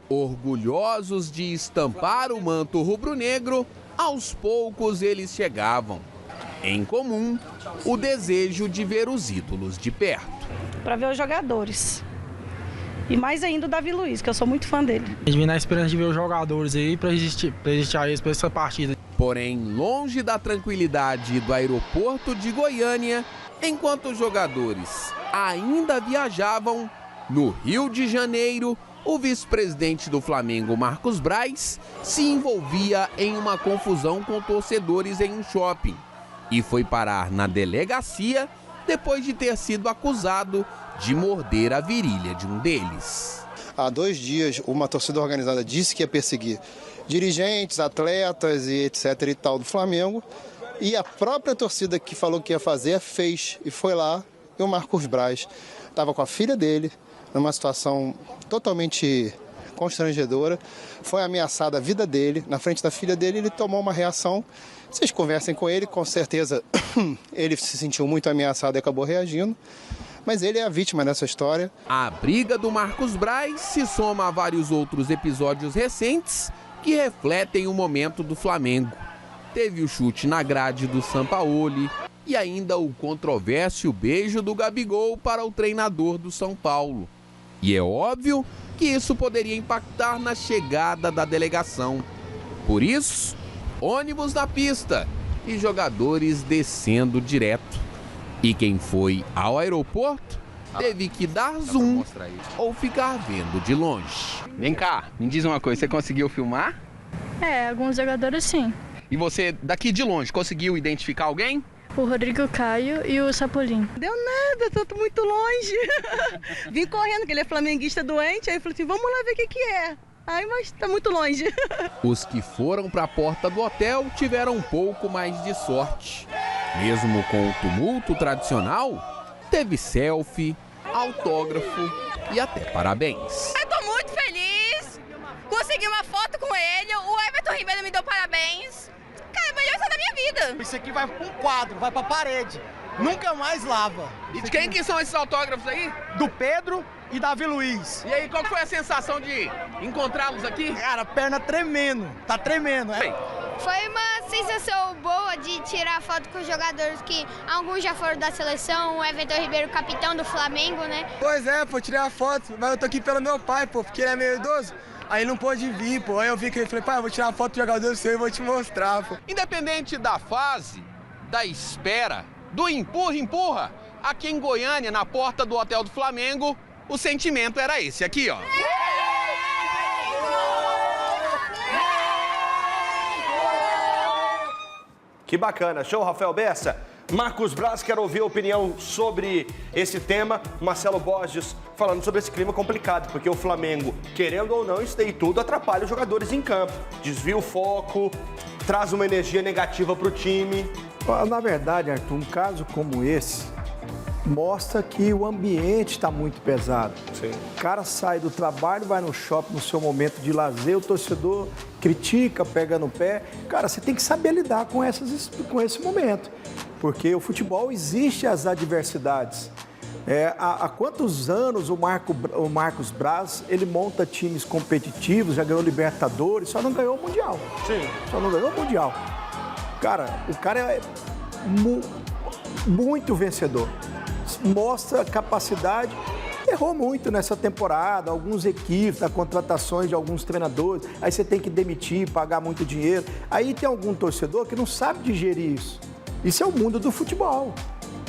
Orgulhosos de estampar o manto rubro-negro, aos poucos eles chegavam. Em comum, o desejo de ver os ídolos de perto. Para ver os jogadores. E mais ainda o Davi Luiz, que eu sou muito fã dele. A gente vem na esperança de ver os jogadores aí para registrar eles para essa partida. Porém, longe da tranquilidade do aeroporto de Goiânia, enquanto os jogadores ainda viajavam, no Rio de Janeiro, o vice-presidente do Flamengo, Marcos Braz, se envolvia em uma confusão com torcedores em um shopping e foi parar na delegacia depois de ter sido acusado de morder a virilha de um deles. Há 2 dias, uma torcida organizada disse que ia perseguir dirigentes, atletas e etc. e tal do Flamengo. E a própria torcida que falou que ia fazer, fez. E foi lá, e o Marcos Braz estava com a filha dele, numa situação totalmente constrangedora. Foi ameaçada a vida dele, na frente da filha dele, ele tomou uma reação. Vocês conversem com ele, com certeza ele se sentiu muito ameaçado e acabou reagindo. Mas ele é a vítima dessa história. A briga do Marcos Braz se soma a vários outros episódios recentes que refletem o momento do Flamengo. Teve o chute na grade do Sampaoli e ainda o controverso beijo do Gabigol para o treinador do São Paulo. E é óbvio que isso poderia impactar na chegada da delegação. Por isso, ônibus na pista e jogadores descendo direto. E quem foi ao aeroporto teve que dar zoom ou ficar vendo de longe. Vem cá, me diz uma coisa, você conseguiu filmar? Alguns jogadores sim. E você, daqui de longe, conseguiu identificar alguém? O Rodrigo Caio e o Sapolin. Deu nada, tô muito longe. Vim correndo, que ele é flamenguista doente, aí eu falei assim, vamos lá ver o que é. Ai, mas tá muito longe. Os que foram para a porta do hotel tiveram um pouco mais de sorte. Mesmo com o tumulto tradicional, teve selfie, autógrafo e até parabéns. Eu tô muito feliz, consegui uma foto com ele, o Everton Ribeiro me deu parabéns. Cara, é a melhor coisa da minha vida. Isso aqui vai pra um quadro, vai pra parede, nunca mais lava. E de quem que são esses autógrafos aí? Do Pedro e Davi Luiz. E aí, qual foi a sensação de encontrá-los aqui? Cara, a perna tremendo, tá tremendo. Foi uma sensação boa de tirar foto com os jogadores que alguns já foram da seleção, o Everton Ribeiro, capitão do Flamengo, né? Pois é, pô, tirei a foto, mas eu tô aqui pelo meu pai, pô, porque ele é meio idoso. Aí ele não pôde vir, pô. Aí eu vi que ele falei, pai, eu vou tirar uma foto do jogador seu e vou te mostrar, pô. Independente da fase, da espera, do empurra, aqui em Goiânia, na porta do hotel do Flamengo, o sentimento era esse aqui, ó. Que bacana. Show, Rafael Bessa. Marcos Braz, quero ouvir a opinião sobre esse tema. Marcelo Borges falando sobre esse clima complicado, porque o Flamengo, querendo ou não, isso daí tudo atrapalha os jogadores em campo. Desvia o foco, traz uma energia negativa para o time. Na verdade, Arthur, um caso como esse mostra que o ambiente está muito pesado. Sim. O cara sai do trabalho, vai no shopping no seu momento de lazer, o torcedor critica, pega no pé. Cara, você tem que saber lidar com esse momento, porque o futebol existe as adversidades. Há quantos anos o Marcos Braz, ele monta times competitivos, já ganhou Libertadores, só não ganhou o Mundial. Sim. Só não ganhou o Mundial. Cara, o cara é muito vencedor. Mostra capacidade, errou muito nessa temporada, alguns equipes, na contratações de alguns treinadores, aí você tem que demitir, pagar muito dinheiro. Aí tem algum torcedor que não sabe digerir isso. Isso é o mundo do futebol,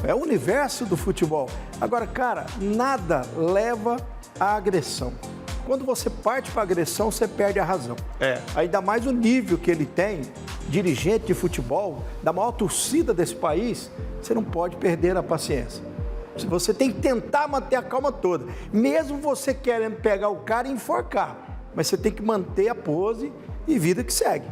é o universo do futebol. Agora, cara, nada leva à agressão. Quando você parte para a agressão, você perde a razão. Ainda mais o nível que ele tem, dirigente de futebol, da maior torcida desse país, você não pode perder a paciência. Você tem que tentar manter a calma toda, mesmo você querendo pegar o cara e enforcar, mas você tem que manter a pose e vida que segue.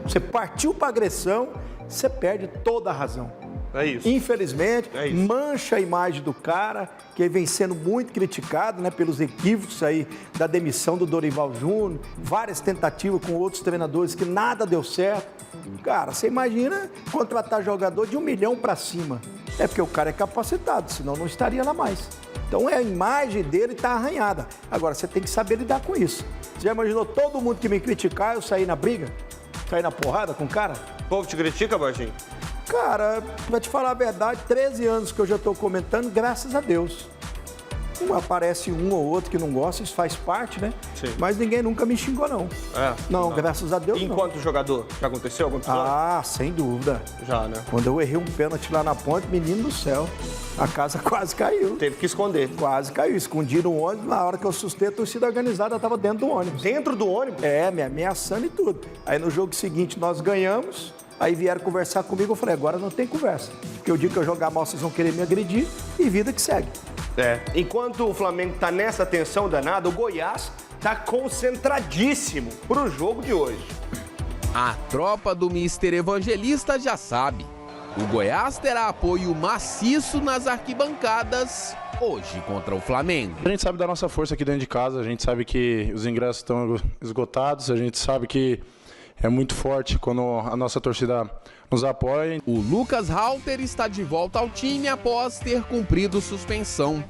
Você partiu para a agressão, você perde toda a razão. É isso. Infelizmente, é isso. Mancha a imagem do cara, que vem sendo muito criticado, né, pelos equívocos aí da demissão do Dorival Júnior, várias tentativas com outros treinadores que nada deu certo. Cara, você imagina contratar jogador de 1 milhão para cima. É porque o cara é capacitado, senão não estaria lá mais. Então a imagem dele está arranhada. Agora, você tem que saber lidar com isso. Você já imaginou todo mundo que me criticar, eu sair na briga? Sair na porrada com o cara? O povo te critica, Varginho? Cara, pra te falar a verdade, 13 anos que eu já estou comentando, graças a Deus. Aparece um ou outro que não gosta, isso faz parte, né? Sim. Mas ninguém nunca me xingou, não. Não, graças a Deus, Enquanto jogador, já aconteceu algum episódio? Ah, sem dúvida. Já, né? Quando eu errei um pênalti lá na ponte, menino do céu, a casa quase caiu. Teve que esconder. Quase caiu. Escondiram o ônibus, na hora que eu assustei, a torcida organizada estava dentro do ônibus. Dentro do ônibus? É, me ameaçando e tudo. Aí no jogo seguinte nós ganhamos, aí vieram conversar comigo, eu falei, agora não tem conversa. Porque o dia que eu jogar mal, vocês vão querer me agredir e vida que segue. Enquanto o Flamengo está nessa tensão danada, o Goiás está concentradíssimo para o jogo de hoje. A tropa do Mister Evangelista já sabe. O Goiás terá apoio maciço nas arquibancadas hoje contra o Flamengo. A gente sabe da nossa força aqui dentro de casa, a gente sabe que os ingressos estão esgotados, a gente sabe que é muito forte quando a nossa torcida nos apoia. O Lucas Halter está de volta ao time após ter cumprido suspensão.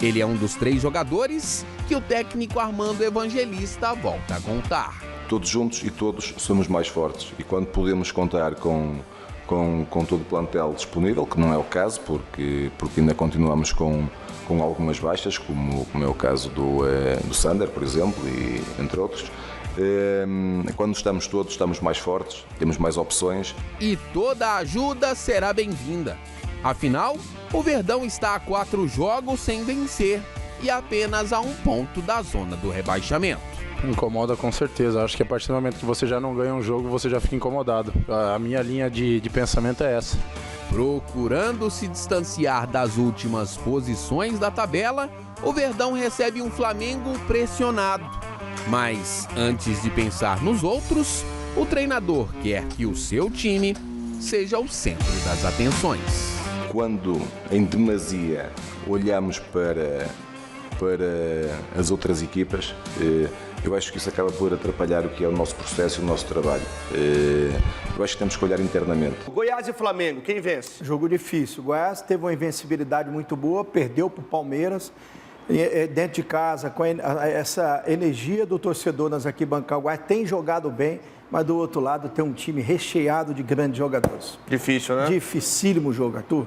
Ele é um dos 3 jogadores que o técnico Armando Evangelista volta a contar. Todos juntos e todos somos mais fortes. E quando podemos contar com todo o plantel disponível, que não é o caso, porque ainda continuamos com algumas baixas, como é o caso do Sander, por exemplo, e entre outros. Quando estamos todos, estamos mais fortes, temos mais opções. E toda a ajuda será bem-vinda. Afinal, o Verdão está a 4 jogos sem vencer e apenas a 1 ponto da zona do rebaixamento. Incomoda com certeza. Acho que a partir do momento que você já não ganha um jogo, você já fica incomodado. A minha linha de pensamento é essa. Procurando se distanciar das últimas posições da tabela, o Verdão recebe um Flamengo pressionado. Mas, antes de pensar nos outros, o treinador quer que o seu time seja o centro das atenções. Quando, em demasia, olhamos para as outras equipas, eu acho que isso acaba por atrapalhar o que é o nosso processo e o nosso trabalho. Eu acho que temos que olhar internamente. Goiás e Flamengo, quem vence? Jogo difícil. O Goiás teve uma invencibilidade muito boa, perdeu para o Palmeiras. Dentro de casa, com essa energia do torcedor nas arquibancadas, o Goiás tem jogado bem, mas do outro lado tem um time recheado de grandes jogadores. Difícil, né? Dificílimo jogo, Arthur.